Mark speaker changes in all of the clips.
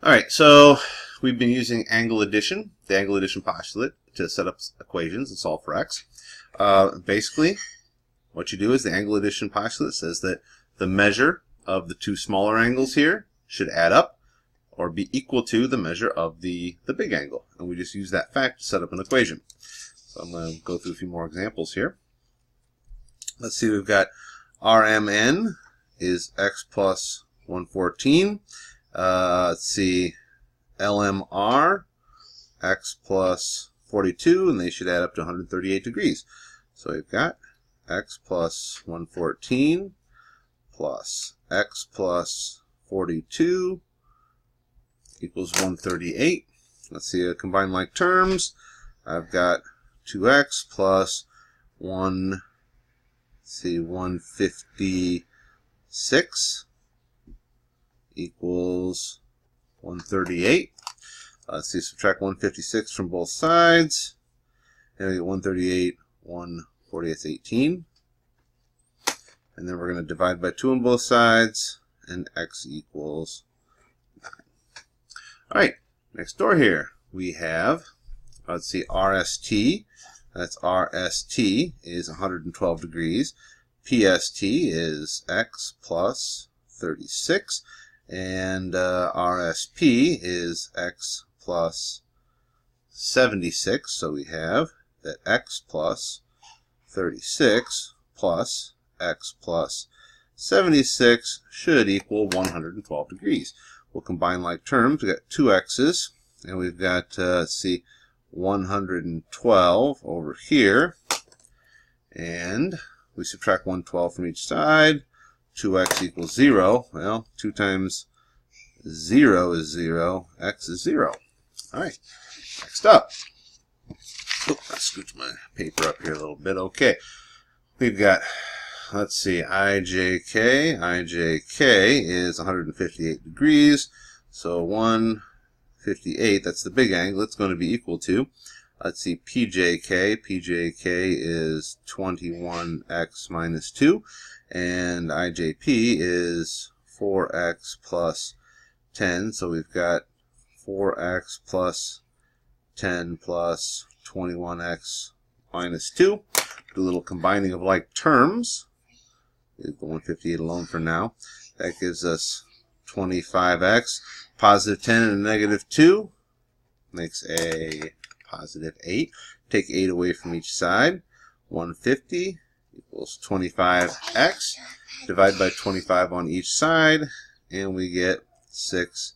Speaker 1: Alright, so we've been using angle addition, the angle addition postulate, to set up equations and solve for x. Basically, what you do is the angle addition postulate says that the measure of the two smaller angles here should add up or be equal to the measure of the big angle. And we just use that fact to set up an equation. So I'm going to go through a few more examples here. Let's see, we've got RMN is x plus 114. Let's see, LMR, x plus 42, and they should add up to 138 degrees. So we've got x plus 114 plus x plus 42 equals 138. Let's see, combine like terms. I've got 2x plus 156 equals 138. Let's see, subtract 156 from both sides. And we get 138, 140, that's 18. And then we're going to divide by 2 on both sides, and x equals 9. Alright, next door here we have, let's see, RST. That's RST is 112 degrees. PST is x plus 36. And RSP is x plus 76. So we have that x plus 36 plus x plus 76 should equal 112 degrees. We'll combine like terms. We've got two x's, and we've got, let's see, 112 over here. And we subtract 112 from each side. 2x equals 0. Well, 2 times 0 is 0. X is 0. Alright, next up. Oh, I scooch my paper up here a little bit. Okay, we've got, let's see, IJK. IJK is 158 degrees. So 158, that's the big angle. It's going to be equal to, let's see, PJK. PJK is 21x minus 2. And IJP is 4x plus 10. So we've got 4x plus 10 plus 21x minus 2. Do a little combining of like terms. Leave the 158 alone for now. That gives us 25x. Positive 10 and a negative 2 makes a positive 8. Take 8 away from each side. 150 equals 25x. Divide by 25 on each side, and we get 6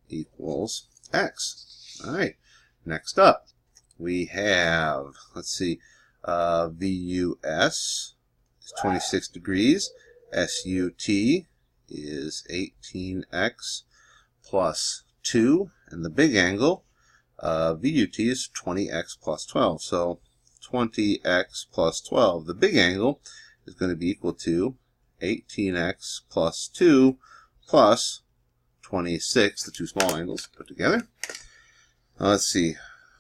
Speaker 1: equals x. Alright, next up we have, let's see, VUS is 26 degrees. SUT is 18x plus 2, and the big angle, VUT is 20x plus 12. So 20x plus 12, the big angle, is going to be equal to 18x plus 2 plus 26, the two small angles put together. Let's see,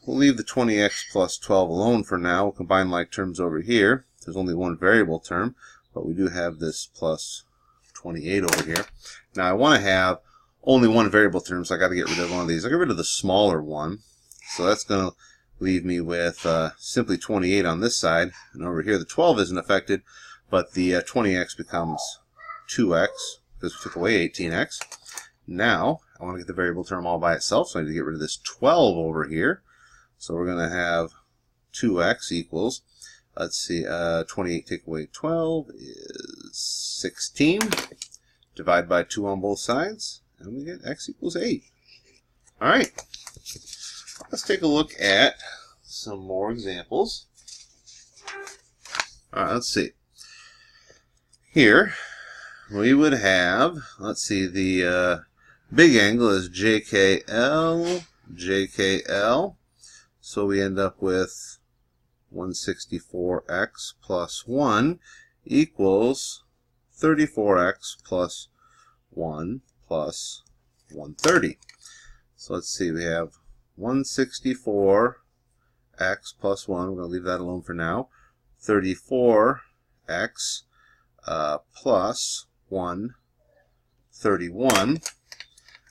Speaker 1: we'll leave the 20x plus 12 alone for now. We'll combine like terms over here. There's only one variable term, but we do have this plus 28 over here. Now I want to have only one variable term, so I got to get rid of one of these. I'll get rid of the smaller one. So that's going to leave me with simply 28 on this side, and over here the 12 isn't affected, but the 20x becomes 2x because we took away 18x. Now I want to get the variable term all by itself, so I need to get rid of this 12 over here. So we're going to have 2x equals, let's see, 28 take away 12 is 16. Divide by 2 on both sides, and we get x equals 8. Alright. Let's take a look at some more examples. All right, let's see. Here we would have, let's see, the big angle is JKL, JKL. So we end up with 164x plus 1 equals 34x plus 1 plus 130. So let's see, we have 164x plus 1, we're going to leave that alone for now, 34x plus 1, 31.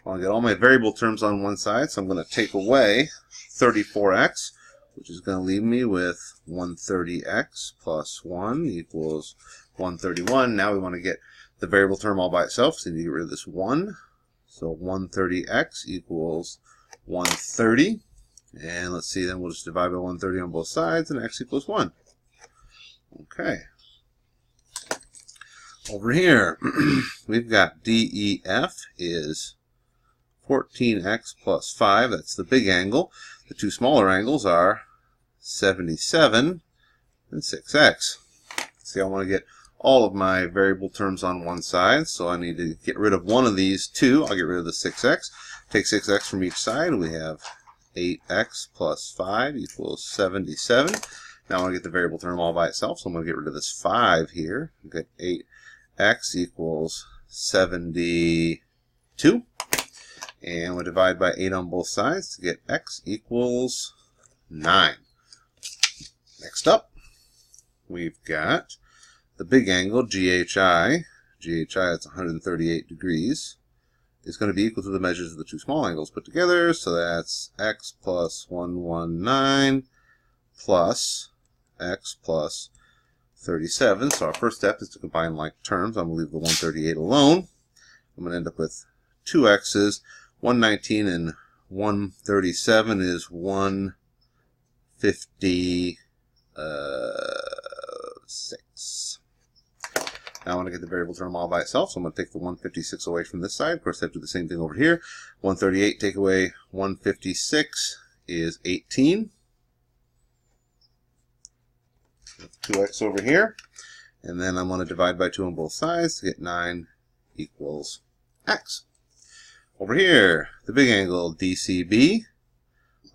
Speaker 1: I want to get all my variable terms on one side, so I'm going to take away 34x, which is going to leave me with 130x plus 1 equals 131. Now we want to get the variable term all by itself, so we need to get rid of this 1. So 130x equals 130. And let's see, then we'll just divide by 130 on both sides, and x equals 1. Okay. Over here, we've got DEF is 14x plus 5. That's the big angle. The two smaller angles are 77 and 6x. See, I want to get all of my variable terms on one side, so I need to get rid of one of these two. I'll get rid of the 6x. Take 6x from each side, and we have 8x plus 5 equals 77. Now I want to get the variable term all by itself, so I'm going to get rid of this 5 here. Get 8x equals 72. And we'll divide by 8 on both sides to get x equals 9. Next up, we've got the big angle, GHI. GHI, that's 138 degrees. Is going to be equal to the measures of the two small angles put together. So that's x plus 119 plus x plus 37. So our first step is to combine like terms. I'm going to leave the 138 alone. I'm going to end up with two x's. 119 and 137 is 156. Now I want to get the variable term all by itself, so I'm going to take the 156 away from this side. Of course, I have to do the same thing over here. 138 take away 156 is 18. 2x over here. And then I'm going to divide by 2 on both sides to get 9 equals x. Over here, the big angle, DCB.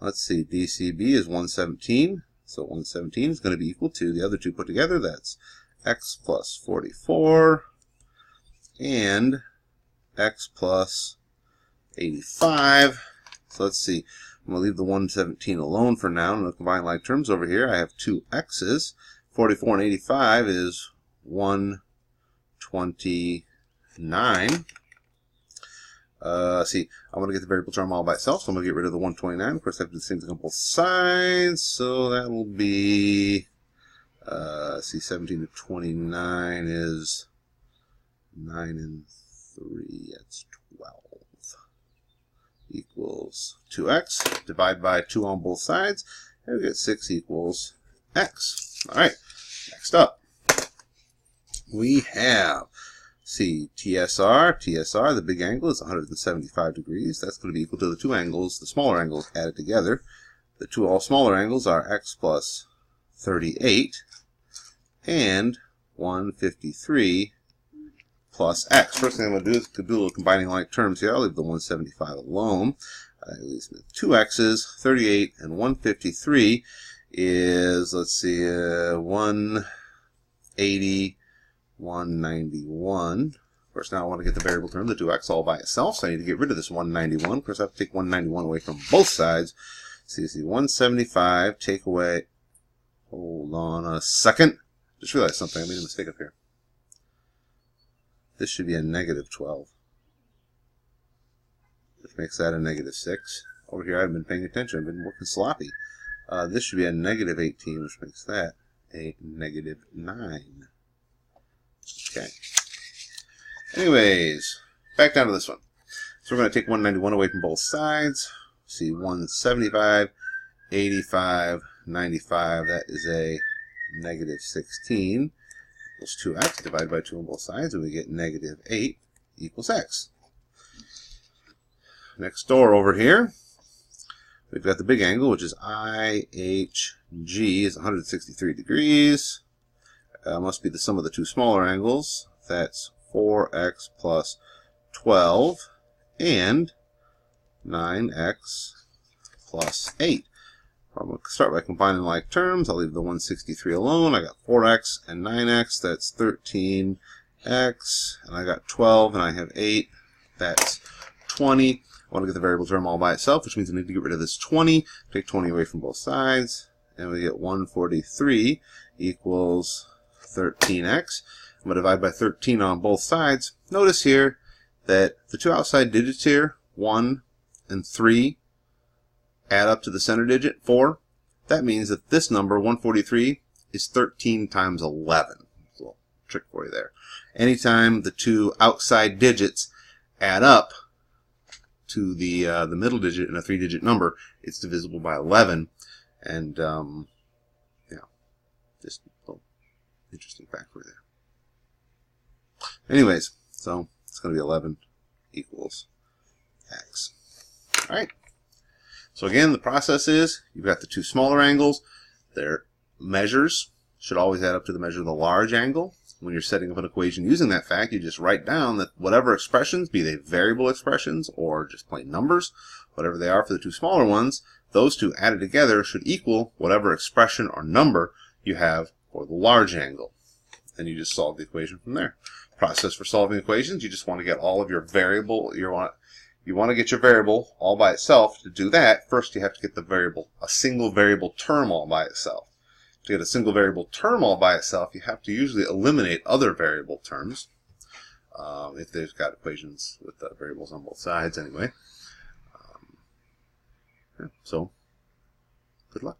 Speaker 1: Let's see, DCB is 117. So 117 is going to be equal to the other two put together. That's x plus 44 and x plus 85. So let's see. I'm going to leave the 117 alone for now. I'm going to combine like terms over here. I have two x's. 44 and 85 is 129. See, I'm going to get the variable term all by itself, so I'm going to get rid of the 129. Of course, I have to do the same thing on both sides, so that will be, see, 17 to 29 is 9 and 3, that's 12, equals 2x. Divide by 2 on both sides, and we get 6 equals x. All right, next up, we have, see, TSR, the big angle is 175 degrees. That's going to be equal to the two angles, the smaller angles added together. The two all smaller angles are x plus 38 and 153 plus x. First thing I'm going to do is do a little combining like terms here. I'll leave the 175 alone. That leaves me with two x's, 38 and 153 is, let's see, 180, 191. Of course, now I want to get the variable term, the 2x, all by itself, so I need to get rid of this 191. Of course, I have to take 191 away from both sides. So you see 175, take away, hold on a second. Just realized something. I made a mistake up here. This should be a negative 12, which makes that a negative 6. Over here, I haven't been paying attention. I've been working sloppy. This should be a negative 18, which makes that a negative 9. Okay. Anyways, back down to this one. So we're going to take 191 away from both sides. See, 175, 85, 95. That is a negative 16 equals 2x. Divided by 2 on both sides, and we get negative 8 equals x. Next door over here, we've got the big angle, which is IHG, is 163 degrees. Must be the sum of the two smaller angles. That's 4x plus 12 and 9x plus 8. I'm going to start by combining like terms. I'll leave the 163 alone. I got 4x and 9x. That's 13x. And I got 12 and I have 8. That's 20. I want to get the variable term all by itself, which means I need to get rid of this 20. Take 20 away from both sides. And we get 143 equals 13x. I'm going to divide by 13 on both sides. Notice here that the two outside digits here, 1 and 3 add up to the center digit, 4, that means that this number, 143, is 13 times 11. There's a little trick for you there. Anytime the two outside digits add up to the middle digit in a 3-digit number, it's divisible by 11. And, yeah, just a little interesting fact for you there. Anyways, so it's going to be 11 equals x. All right. So again, the process is you've got the two smaller angles. Their measures should always add up to the measure of the large angle. When you're setting up an equation using that fact, you just write down that whatever expressions, be they variable expressions or just plain numbers, whatever they are for the two smaller ones, those two added together should equal whatever expression or number you have for the large angle. And you just solve the equation from there. Process for solving equations, you just want to get all of your variable, you want to get your variable all by itself. To do that, first you have to get the variable, a single variable term all by itself. To get a single variable term all by itself, you have to usually eliminate other variable terms, if they've got equations with variables on both sides anyway. Yeah, so, good luck.